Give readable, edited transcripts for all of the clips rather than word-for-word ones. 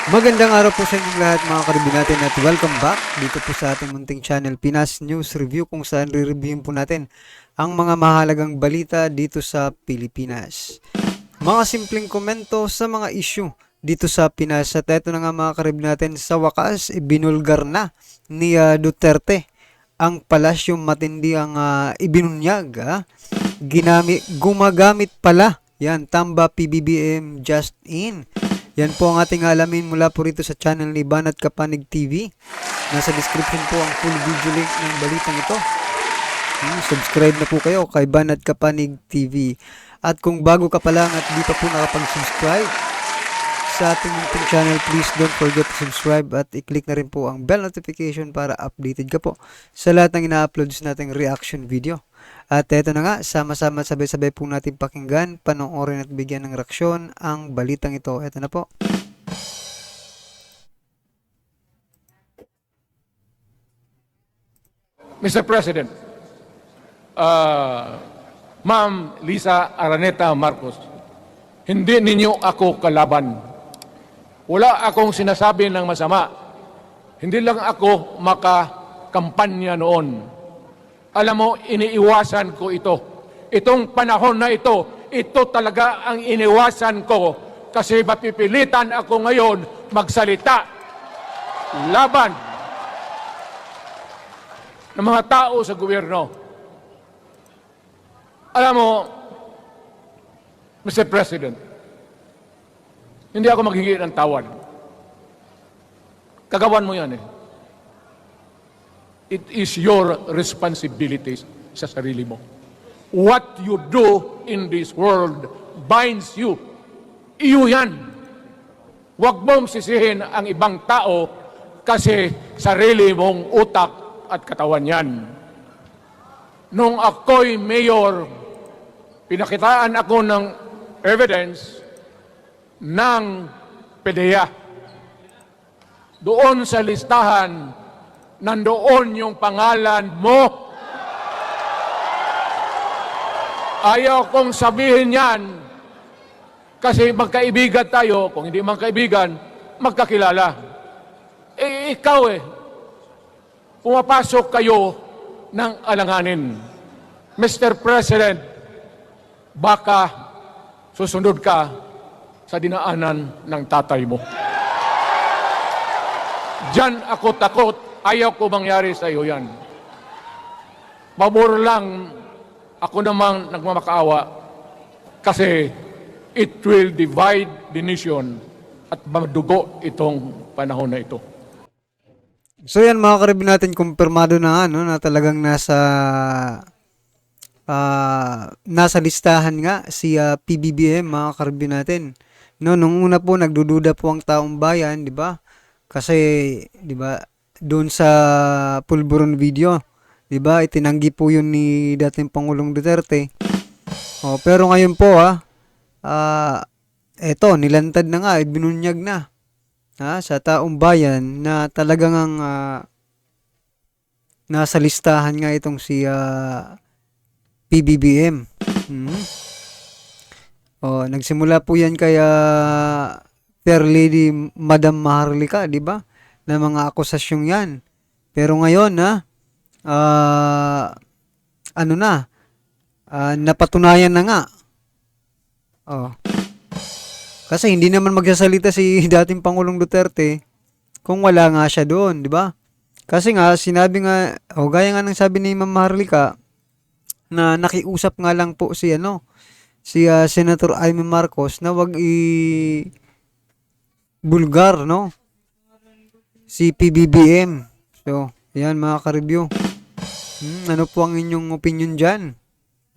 Magandang araw po sa inyong lahat mga karibin natin at welcome back dito po sa ating munting channel Pinas News Review kung saan re-reviewin po natin ang mga mahalagang balita dito sa Pilipinas. Mga simpleng komento sa mga issue dito sa Pinas at eto na nga mga karibin natin sa wakas ibinulgar na ni Duterte ang palasyong matindi ang ibinunyag. Gumagamit pala yan Tamba PBBM just in. Yan po ang ating alamin mula po rito sa channel ni Banat Kapanig TV. Nasa description po ang full video link ng balitang ito. Subscribe na po kayo kay Banat Kapanig TV. At kung bago ka pa lang at di pa po nakapag-subscribe sa ating YouTube channel, please don't forget to subscribe at i-click na rin po ang bell notification para updated ka po sa lahat ng ina-uploads nating reaction video. At eto na nga, sama-sama sabay-sabay po natin pakinggan, panoorin at bigyan ng reaksyon ang balitang ito. Eto na po. Mr. President, Ma'am Lisa Araneta Marcos, hindi ninyo ako kalaban. Wala akong sinasabi ng masama. Hindi lang ako makakampanya noon. Alam mo, iniiwasan ko ito. Itong panahon na ito talaga ang iniwasan ko kasi mapipilitan ako ngayon magsalita laban ng mga tao sa gobyerno. Alam mo, Mr. President, hindi ako maghingi ng tawad. Kagawan mo yan eh. It is your responsibility sa sarili mo. What you do in this world binds you. Iyo yan. Huwag mong sisihin ang ibang tao kasi sarili mong utak at katawan yan. Nung ako'y mayor, pinakitaan ako ng evidence ng PDEA. Doon sa listahan, nandoon yung pangalan mo. Ayaw kong sabihin yan kasi magkaibigan tayo. Kung hindi magkaibigan, magkakilala. Ikaw pumapasok kayo ng alanganin. Mr. President, baka susunod ka sa dinaanan ng tatay mo. Diyan ako takot. Ayaw ko mangyari sa iyo yan. Pabor lang ako namang nagmamakaawa kasi it will divide the nation at madugo itong panahon na ito. So yan mga karibin natin, kumpirmado na na talagang nasa listahan nga si PBBM mga karibin natin. No, nung una po nagdududa po ang taong bayan, 'di ba? Kasi 'di ba doon sa pulburon video, 'di ba? Itinanggi po 'yun ni dating Pangulong Duterte. Oh, pero ngayon po eto nilantad na nga, binunyag na sa taong bayan na talagang ang nasa listahan nga itong si PBBM. Oh, nagsimula po 'yan kaya Fair Lady Madam Maharlika, 'di ba? Na mga akusasyong 'yan. Pero ngayon napatunayan na nga. Oh. Kasi hindi naman magsasalita si dating Pangulong Duterte kung wala nga siya doon, 'di ba? Kasi nga sinabi nga, gaya nga ng sabi ni Ma'am Maharlika na nakiusap nga lang po si Senator Amy Marcos na wag bulgar, no? Si PBBM. So, ayan mga ka-review. Ano po ang inyong opinion dyan?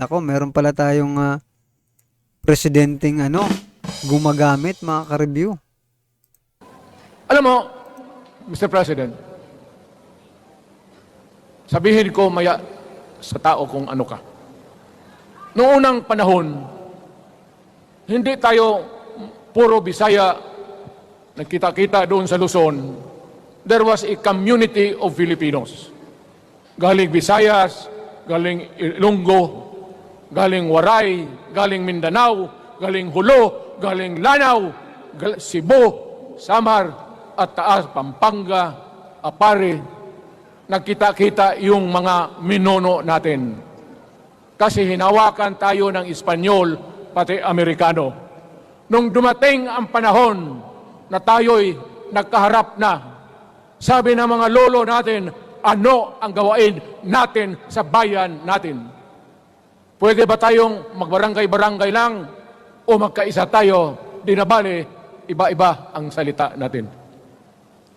Ako, meron pala tayong presidenteng gumagamit mga ka-review. Alam mo, Mr. President, sabihin ko maya sa tao kung ano ka. Noong unang panahon, hindi tayo puro Bisaya nagkita-kita doon sa Luzon. There was a community of Filipinos. Galing Visayas, galing Ilonggo, galing Waray, galing Mindanao, galing Hulo, galing Lanao, Cebu, Samar at Taas, Pampanga, Apare, nagkita-kita yung mga minuno natin. Kasi hinawakan tayo ng Espanyol, pati Amerikano. Nung dumating ang panahon na tayo'y nagkaharap na, sabi ng mga lolo natin, ano ang gawain natin sa bayan natin? Pwede ba tayong magbarangay-barangay lang o magkaisa tayo? Di na bale, iba-iba ang salita natin.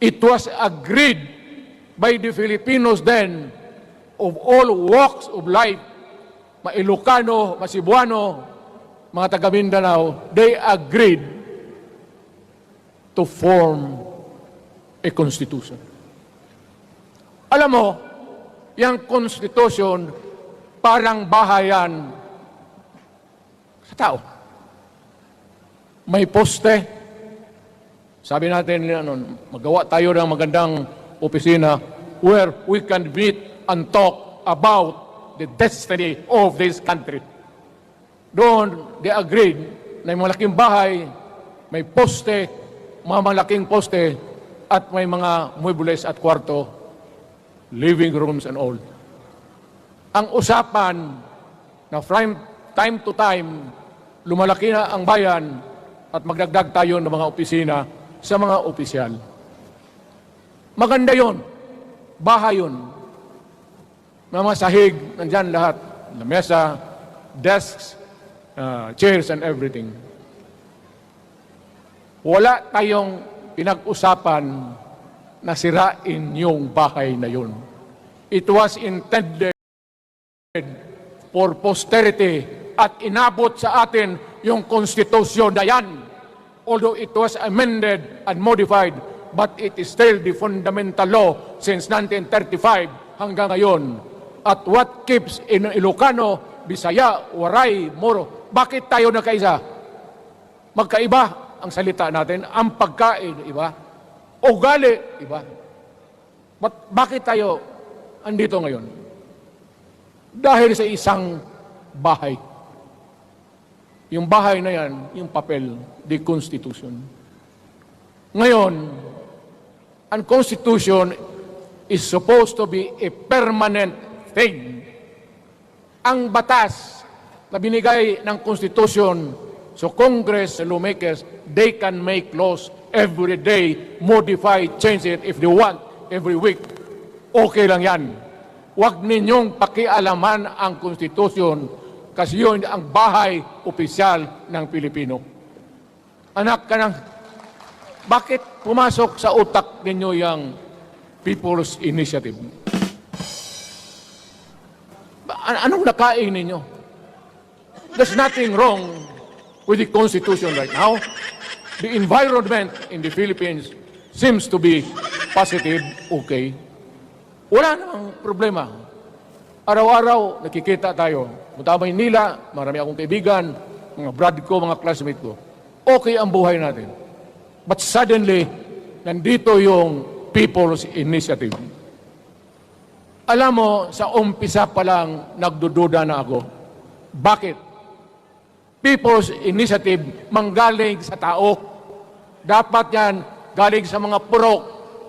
It was agreed by the Filipinos then of all walks of life, Mailocano, Masibuano, mga taga Mindanao, they agreed to form a constitution. Alam mo, yung constitution parang bahayan sa tao. May poste. Sabi natin, magawa tayo ng magandang opisina where we can meet and talk about the destiny of this country. Doon, they agreed na may malaking bahay, may poste, mga malaking poste, at may mga muebles at kwarto, living rooms and all. Ang usapan na from time to time, lumalaki na ang bayan at magdagdag tayo ng mga opisina sa mga opisyal. Maganda yon, bahay yon. Mga sahig, nandyan lahat. Lamesa, desks, chairs and everything. Wala tayong pinag-usapan na sirain yung bahay na yun. It was intended for posterity at inabot sa atin yung konstitusyon na yan. Although it was amended and modified, but it is still the fundamental law since 1935 hanggang ngayon. At what keeps in Ilocano, Bisaya, Waray, Moro, bakit tayo nagkaisa? Magkaiba ang salita natin, ang pagkain, iba. Ugali, iba. Bakit tayo andito ngayon? Dahil sa isang bahay. Yung bahay na yan, yung papel, the Constitution. Ngayon, ang Constitution is supposed to be a permanent thing. Ang batas na binigay ng Constitution so Congress, lawmakers, they can make laws every day, modify, change it if they want, every week. Okay lang yan. Huwag ninyong pakialaman ang Constitution kasi yun ang bahay opisyal ng Pilipino. Anak ka ng... Bakit pumasok sa utak ninyo yung People's Initiative? Anong nakain ninyo? There's nothing wrong with the Constitution right now. The environment in the Philippines seems to be positive, okay. Wala namang problema. Araw-araw, nakikita tayo. Punta Maynila, marami akong kaibigan, mga brad ko, mga classmate ko. Okay ang buhay natin. But suddenly, nandito yung People's Initiative. Alam mo, sa umpisa pa lang, nagdududa na ako. Bakit? People's Initiative manggaling sa tao. Dapat yan galing sa mga purok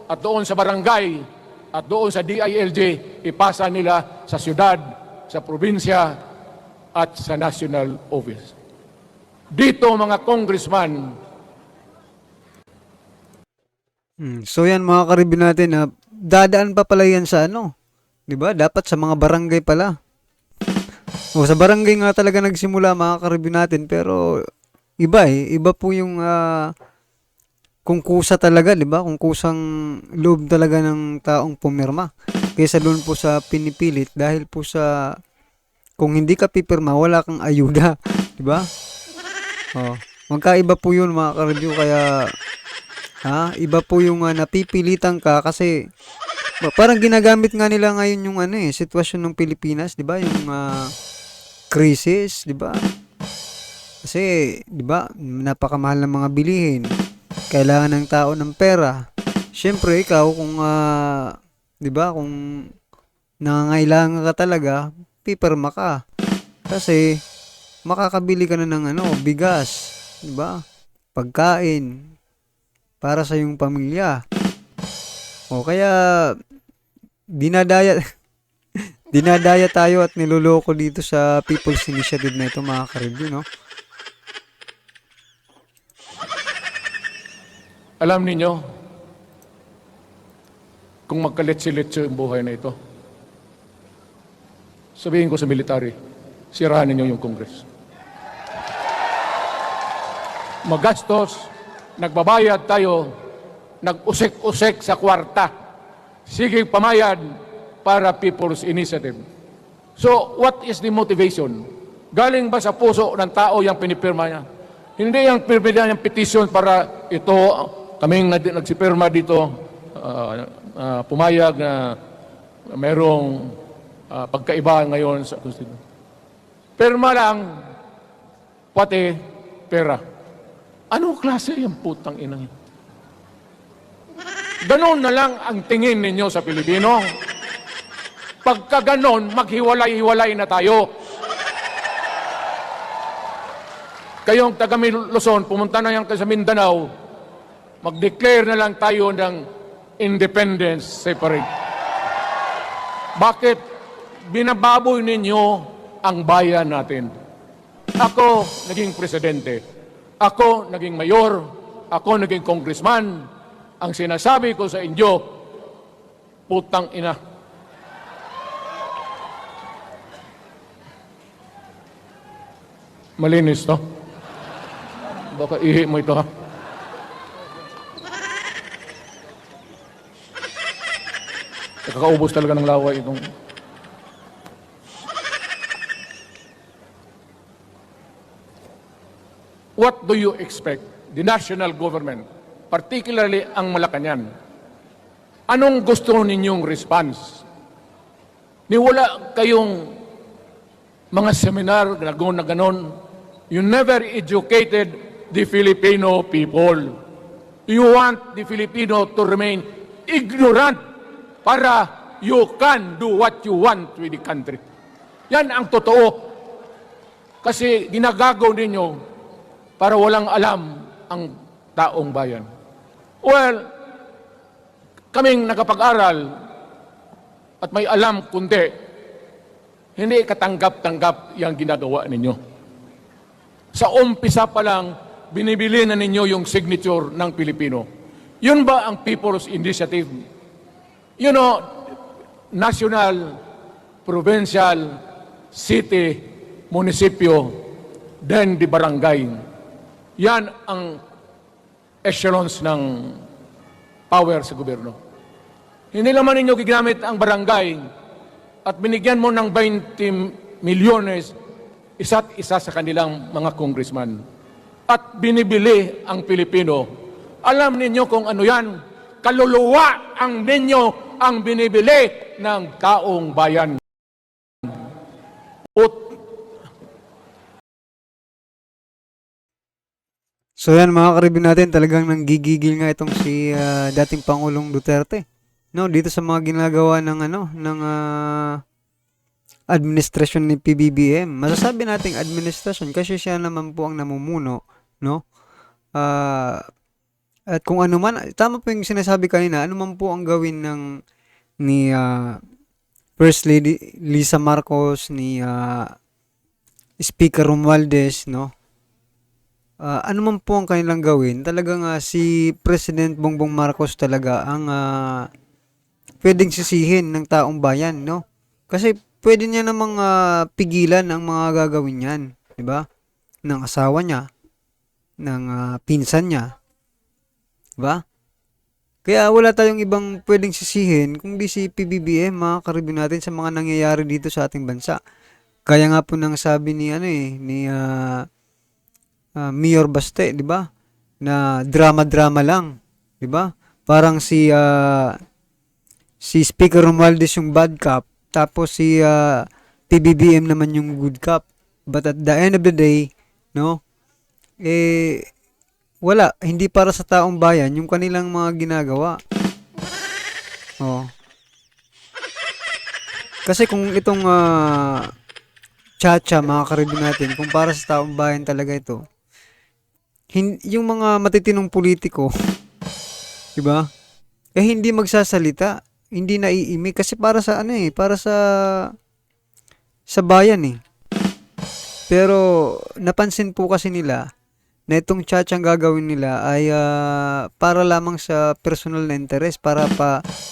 at doon sa barangay at doon sa DILG, ipasa nila sa syudad, sa probinsya at sa national office. Dito mga congressman. So yan mga karibin natin, dadaan pa pala yan sa ano? 'Di ba? Dapat sa mga barangay pala. O sa barangay nga talaga nagsimula mga karibin natin, pero iba iba po yung kung kusa talaga, 'di ba? Kung kusang loob talaga ng taong pumirma kaysa doon po sa pinipilit dahil po sa kung hindi ka pipirma, wala kang ayuda, 'di ba? Oh, magkaiba po 'yun mga ka-review, kaya iba po yung napipilitan ka kasi parang ginagamit nga nila ngayon yung sitwasyon ng Pilipinas, 'di ba? Yung crisis, 'di ba? Kasi 'di ba, napakamahal ng mga bilihin. Kailangan ng tao ng pera. Siyempre ikaw kung 'di ba, kung nangangailangan ka talaga, pipirma ka. Kasi makakabili ka na ng bigas, 'di ba? Pagkain. para sa iyong pamilya. O kaya dinadaya dinadaya tayo at niloloko dito sa People's Initiative na ito, mga ka-review, no? Alam ninyo, kung magkalit-silit yung buhay na ito, sabihin ko sa military, sirahan ninyo yung Congress. Magastos, nagbabayad tayo, nag-usik-usik sa kwarta. Sige pamayad para People's Initiative. So, what is the motivation? Galing ba sa puso ng tao yung pinipirma niya? Hindi yung pinipirma niyang petition para ito, kaming nagsipirma dito, pumayag na mayroong pagkaiba ngayon sa Constitution. Pirma lang, pati pera. Anong klase yung putang inang yun? Ganon na lang ang tingin ninyo sa Pilipino. Pagka ganon, maghiwalay-hiwalay na tayo. Kayong taga Luzon, pumunta na yan sa Mindanao, mag-declare na lang tayo ng independence separate. Bakit binababoy ninyo ang bayan natin? Ako naging presidente. Ako naging mayor. Ako naging congressman. Ang sinasabi ko sa inyo, putang ina. Malinis to? Baka ihi mo ito, ha? Nakakaubos talaga ng laway itong... What do you expect? The national government, particularly ang Malacanang. Anong gusto ninyong response? Niwala kayong mga seminar na ganon. You never educated the Filipino people. You want the Filipino to remain ignorant para you can do what you want with the country. Yan ang totoo. Kasi ginagago ninyo para walang alam ang taong bayan. Well, kaming nakapag-aral at may alam kundi, hindi katanggap-tanggap yung ginagawa ninyo. Sa umpisa pa lang, binibili na ninyo yung signature ng Pilipino. Yun ba ang People's Initiative? You know, national, provincial, city, munisipyo, then the barangay. Yan ang echelons ng power sa gobyerno. Hindi naman ninyo gigamit ang barangay at binigyan mo ng 20 milyones isa't isa sa kanilang mga congressman. At binibili ang Pilipino. Alam ninyo kung ano yan? Kaluluwa ang ninyo ang binibili ng taong bayan. So yan, mga karibin natin, talagang nanggigigil nga itong si dating Pangulong Duterte. No, dito sa mga ginagawa ng administrasyon ni PBBM. Masasabi nating administrasyon kasi siya naman po ang namumuno, no? At kung ano man, tama po yung sinasabi kanina, ano man po ang gawin ni First Lady Lisa Marcos, ni Speaker Romualdez, no? Ano man po ang kanilang gawin, talagang si President Bongbong Marcos talaga ang pwedeng sisihin ng taong bayan, no? Kasi pwede niya namang pigilan ang mga gagawin niyan, di ba? Ng asawa niya, ng pinsan niya, di ba? Kaya wala tayong ibang pwedeng sisihin kung di si PBBM, mga karibin natin sa mga nangyayari dito sa ating bansa. Kaya nga po nang sabi ni Mayor Baste, di ba? Na drama-drama lang, di ba? Parang si Speaker Romualdez yung bad cop, tapos si PBBM naman yung good cop. But at the end of the day, no? Wala, hindi para sa taong bayan yung kanilang mga ginagawa. Oh. Kasi kung itong Chacha, mga karibin natin, kung para sa taong bayan talaga ito, yung mga matitinong politiko, 'Di ba? Eh hindi magsasalita, hindi naiimik kasi para sa ano eh, para sa bayan eh. Pero napansin po kasi nila na itong tsatsang gagawin nila ay para lamang sa personal na interes, para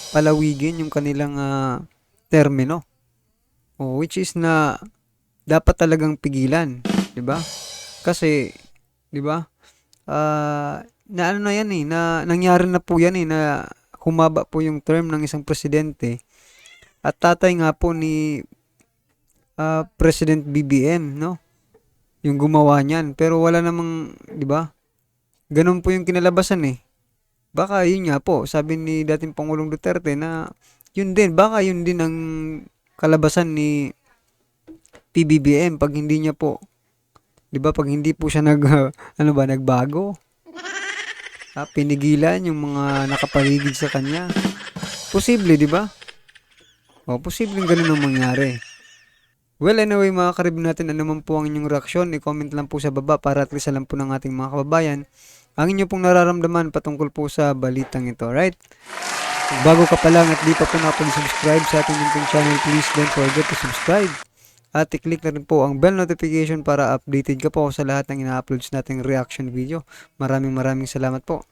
palawigin yung kanilang termino. Oh, which is na dapat talagang pigilan, 'di ba? Kasi 'di ba? Na ano na 'yan eh, na nangyari na po 'yan eh, na humaba po yung term ng isang presidente at tatay nga po ni President BBM, no? Yung gumawa niyan. Pero wala namang, 'di ba? Ganun po yung kinalabasan eh. Baka yun nga po, sabi ni dating Pangulong Duterte na yun din, baka yun din ang kalabasan ni PBBM pag hindi niya po, 'di ba? Pag hindi po siya ano ba, nagbago. Pinigilan yung mga nakapaligid sa kanya. Posible, 'di ba? O, posibleng ganun ang mangyari. Well, anyway mga karib natin, ano man po ang inyong reaksyon, i-comment lang po sa baba para at least alam po ng ating mga kababayan ang inyo pong nararamdaman patungkol po sa balitang ito, right? Kung bago ka pa lang at di pa po nakapag-subscribe sa ating munting channel, please don't forget to subscribe. At i-click na rin po ang bell notification para updated ka po sa lahat ng ina-uploads nating reaction video. Maraming salamat po.